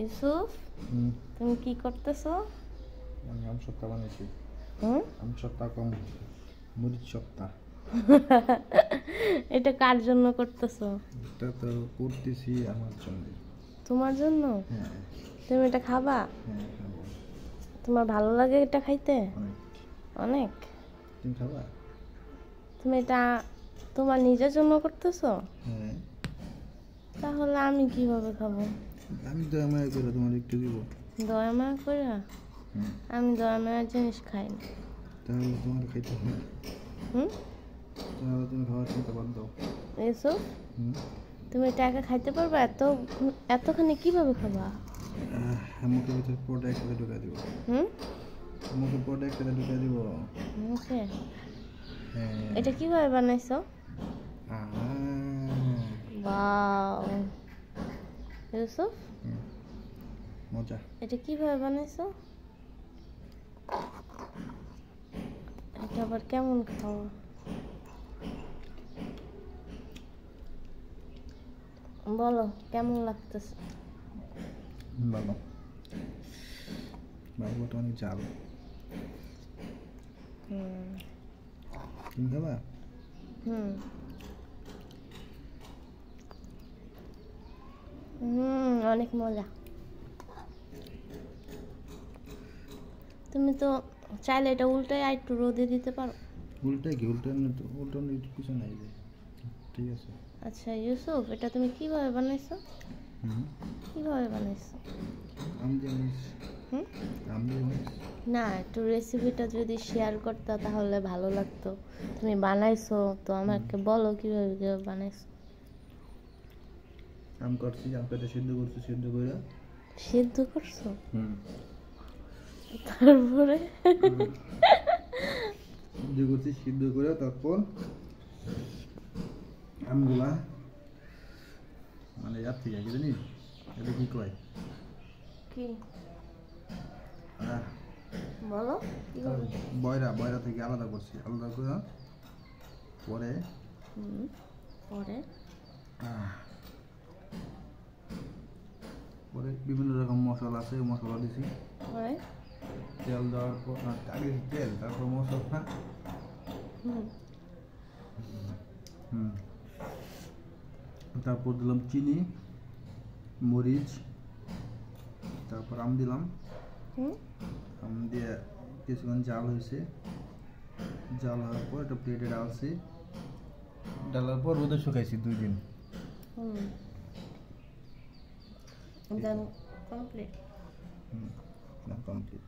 ইউসুফ, তুমি কি করতেছো? আমি আম সত্তা বানাইছি। আম সত্তা কম মরিচ সত্তা। এটা কার জন্য করতেছো? এটা তো করতেছি আমার জন্য। তোমার জন্য? হ্যাঁ। তুমি এটা খাবা? হ্যাঁ খাবো। তোমার ভালো লাগে এটা খাইতে? অনেক। অনেক? তুমি খাবা? তুমি এটা তোমার নিজের জন্য করতেছো? হ্যাঁ। তাহলে আমি কিভাবে খাবো? আমি দয়া মায়া করে তোমার একটু দিব। দয়া মায়া করে? আমি দয়া মায়ার জিনিস খাই না। তাহলে তোমার খাইতে হবে। তাহলে তুমি খাওয়ার চিন্তা বাদ দাও। ইউসুফ, তুমি এটা একা খাইতে পারবা? এতখানি কিভাবে খাবা? মুখের ভিতরে পরটা একসাথে ঢুকাই দিব। মুখের পরটা একসাথে ঢুকাই দিব। মুখে? হ্যাঁ। এটা কিভাবে বানাইছো? ওয়াও ইউসুফ, মজা। এটা কিভাবে বানাইছো? এটা আবার কেমন খাওয়া? বলো কেমন লাগতেছে? ভালো। বাবুটা অনেক ঝাল। তুমি খাবা? অনেক মজা। তুমি তো চাইলে এটা উল্টায় আর একটু রোদে দিতে পারো। উল্টায় কি? উল্টানো তো উল্টানোর কিছু নাই যে। ঠিক আছে। আচ্ছা ইউসুফ, এটা তুমি কিভাবে বানাইছো? কিভাবে বানাইছো? আম দিয়ে না, একটু রেসিপিটা যদি শেয়ার করতা তাহলে ভালো লাগতো। তুমি বানাইছো তো আমাকে বলো কিভাবে কিভাবে বানাইছো। আম কাটছি, আম কেটে সিদ্ধ করছি, সিদ্ধ করে সিদ্ধ করছো? তারপরে সিদ্ধ করছি, সিদ্ধ করে তারপর আমগুলা মানে ইয়ার থেকে কি জানিস এটা কি কয়? কি বলো? বয়রা থেকে আলাদা করছি, আলাদা করে পরে পরে পরে বিভিন্ন রকম মশলা আছে, মশলা দিছি। পরে তেল দেওয়ার পর আগে তেল, তারপর মশলা। তারপর দিলাম চিনি, মরিচ, তারপর আম দিলাম। আম দিয়ে কিছুক্ষণ জাল হয়েছে, জাল হওয়ার পর একটা প্লেটে ডালছি, ডালার পর রোদে শুকাইছি 2 দিন। Then complete. কমপ্লিট।